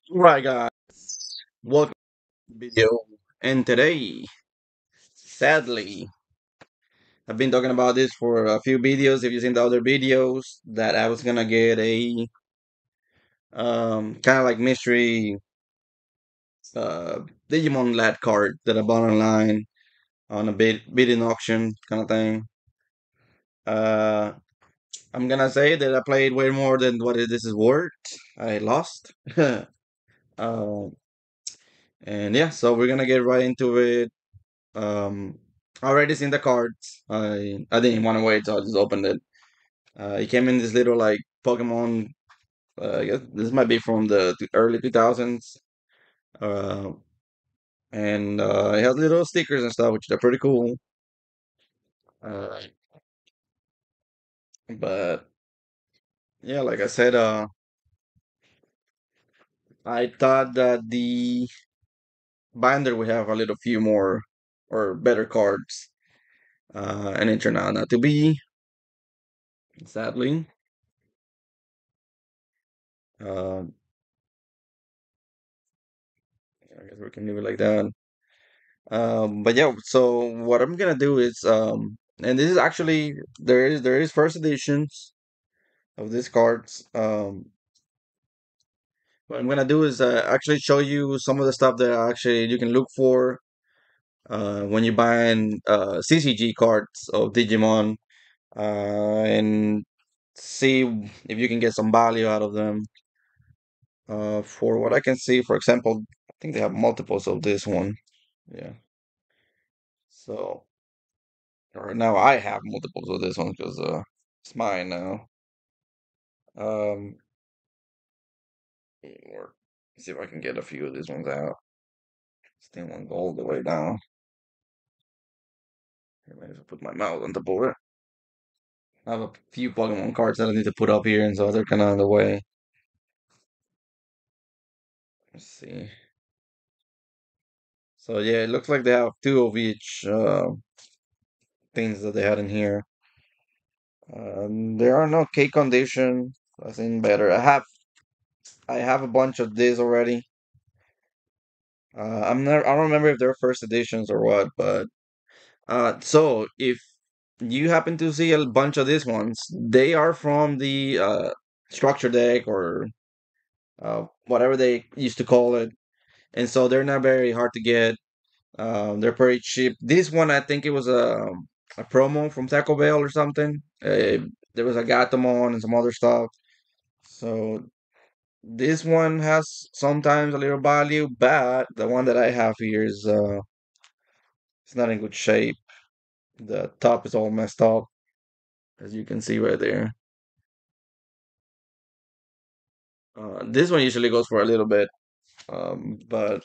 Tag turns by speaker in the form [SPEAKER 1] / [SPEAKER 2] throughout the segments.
[SPEAKER 1] Right, guys. Welcome to the video. And today, sadly, I've been talking about this for a few videos. If you've seen the other videos, that I was gonna get a kind of like mystery uh Digimon Lad card that I bought online on a bidding auction kind of thing. Uh, I'm gonna say that I played way more than what this is worth. I lost. Um, and yeah, so we're gonna get right into it. I already seen the cards. I didn't want to wait, so I just opened it. It came in this little like Pokemon. I guess this might be from the early 2000s. Uh, and it has little stickers and stuff, which are pretty cool. Uh, but yeah, like I said, I thought that the binder would have a little few more or better cards. And it turned out not to be, sadly. Uh, I guess we can leave it like that. But yeah, so what I'm gonna do is and this is actually there is first editions of these cards. What I'm gonna do is actually show you some of the stuff that actually you can look for when you're buying CCG cards of Digimon, and see if you can get some value out of them. For what I can see, for example, I think they have multiples of this one. Yeah. So or now I have multiples of this one because it's mine now. Um, or see if I can get a few of these ones out. Still won't go all the way down. Here, maybe if I put my mouse on the board. I have a few Pokemon cards that I need to put up here, and so they're kind of on the way. Let's see. So yeah, it looks like they have two of each things that they had in here. There are no K condition. I think better. I have a bunch of these already. I don't remember if they're first editions or what, but so if you happen to see a bunch of these ones, they are from the structure deck or whatever they used to call it, and so they're not very hard to get. They're pretty cheap. This one, I think it was a promo from Taco Bell or something. There was a Gatomon and some other stuff. So this one has sometimes a little value, but the one that I have here is it's not in good shape. The top is all messed up, as you can see right there. This one usually goes for a little bit, but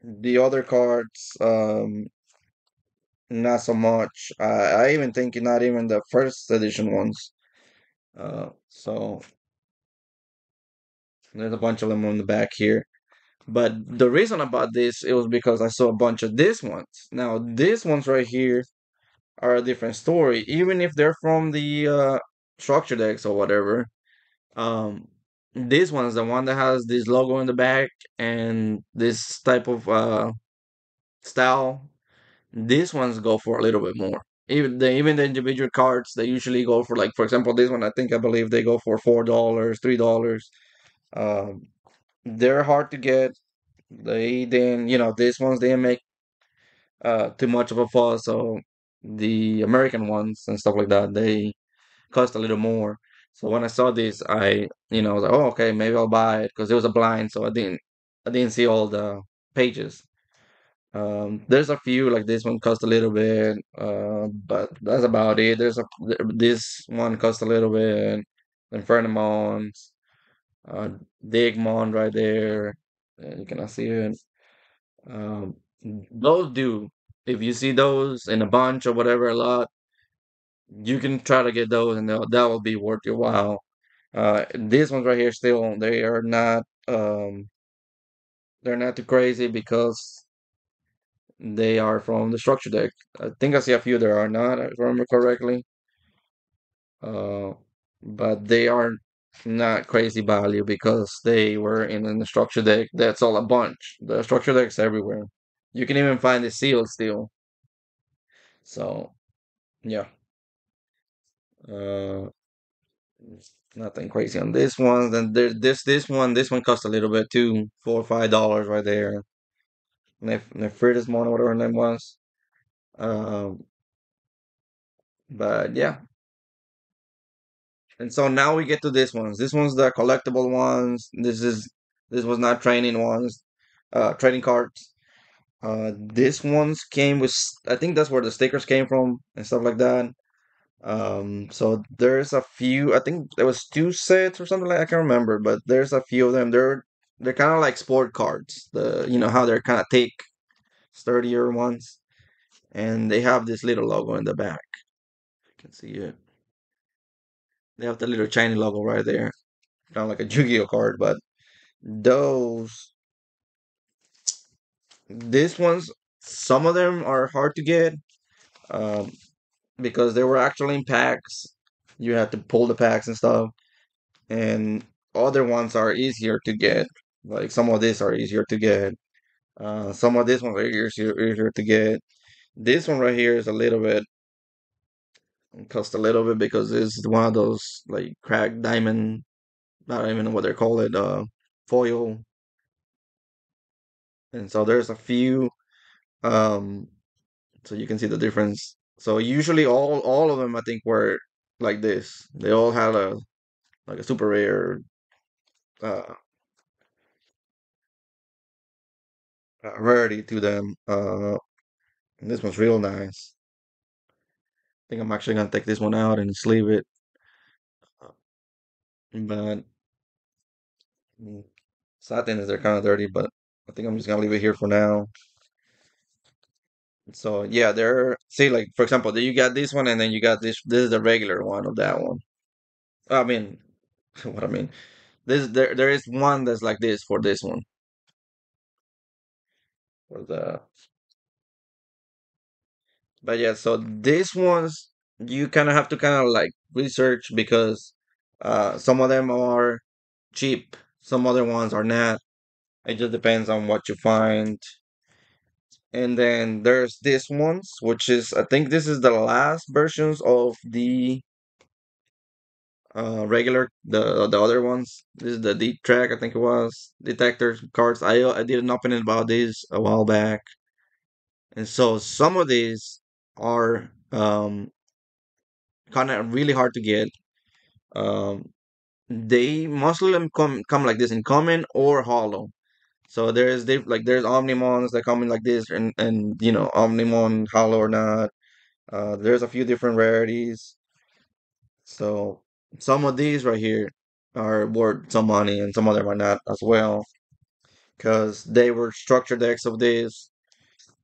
[SPEAKER 1] the other cards, not so much. I even think not even the first edition ones. So there's a bunch of them on the back here. But the reason about this, it was because I saw a bunch of these ones. Now, these ones right here are a different story, even if they're from the structure decks or whatever. Um, this one's the one that has this logo in the back and this type of style. These ones go for a little bit more. Even the individual cards, they usually go for, like, for example, this one I believe they go for $4, $3. Um, they're hard to get. They then these ones didn't make too much of a fuss. So the American ones and stuff like that, they cost a little more. So when I saw this, I was like, oh, okay, maybe I'll buy it because it was a blind, so I didn't see all the pages. There's a few like this one cost a little bit, but that's about it. This one cost a little bit. Infernamons, uh, Digmon right there. You cannot see it. Um, those do. If you see those in a bunch or whatever, a lot, you can try to get those, and that will be worth your while. These ones right here, still, they're not too crazy because they are from the structure deck. I think I see a few that are not, if I remember correctly. Uh, but they are. not crazy value because they were in a structure deck. That's all a bunch. The structure deck's everywhere. You can even find the seal still. So yeah, uh, nothing crazy on this one. Then this one cost a little bit too, $4 or $5 right there. Nefritismon, whatever her name was. Um, but yeah, and so now we get to this ones. This one's the collectible ones. This was not training ones, trading cards. This ones came with, I think that's where the stickers came from and stuff like that. So there's a few. I think there was two sets or something like I can't remember, but there's a few of them. They're kind of like sport cards. How they're kind of thick, sturdier ones, and they have this little logo in the back. You can see it. They have the little shiny logo right there, kind of like a Yu-Gi-Oh card. But those, these ones, some of them are hard to get, um, because they were actually in packs. You had to pull the packs and stuff, and other ones are easier to get. Like some of these are easier to get. Some of these ones are easier to get. This one right here is a little bit cost a little bit because it's one of those like cracked diamond. I don't even know what they're called it. Foil, and so there's a few. Um, so you can see the difference. So usually all of them I think were like this. They all had a like a super rare uh, rarity to them. And this one's real nice. I think I'm actually gonna take this one out and sleeve it. But mm, sad thing is they're kind of dirty, but I think I'm just gonna leave it here for now. So yeah, they're see like for example, you got this one and then you got this. This is the regular one of that one. I mean, what I mean. There is one that's like this for this one for the. But yeah, so these ones you kind of have to kind of like research because some of them are cheap, some other ones are not. It just depends on what you find. And then there's this ones, which is I think this is the last versions of the regular the other ones. This is the deep track, I think it was detector cards. I did an opening about this a while back, and so some of these are kind of really hard to get. Um, they mostly them come like this in common or hollow. So there's Omnimons that come in like this, and Omnimon hollow or not. There's a few different rarities. So some of these right here are worth some money, and some of them are not as well, because they were structured decks of this,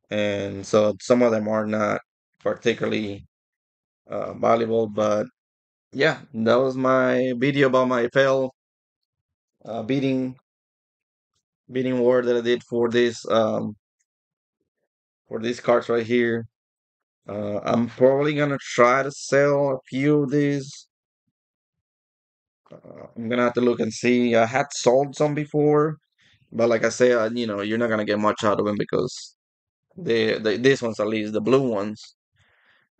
[SPEAKER 1] and so some of them are not particularly valuable. But yeah, that was my video about my fail beating war that I did for these cards right here. I'm probably gonna try to sell a few of these. I'm gonna have to look and see. I had sold some before, but like I say, you're not gonna get much out of them because these ones, at least the blue ones,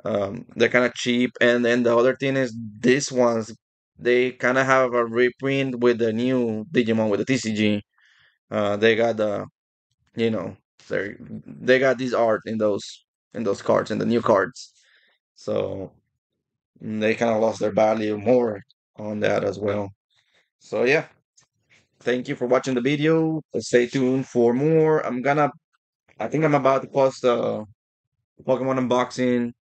[SPEAKER 1] they're kind of cheap. And then the other thing is these ones, they kind of have a reprint with the new Digimon with the TCG. They got you know, they got this art in those cards in the new cards. So they kind of lost their value more on that as well. So yeah, thank you for watching the video. Stay tuned for more. I think I'm about to post Pokemon unboxing.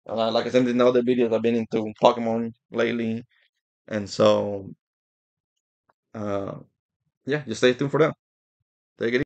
[SPEAKER 1] Like I said in the other videos, I've been into Pokemon lately, and so uh, yeah, just stay tuned for that. Take it easy.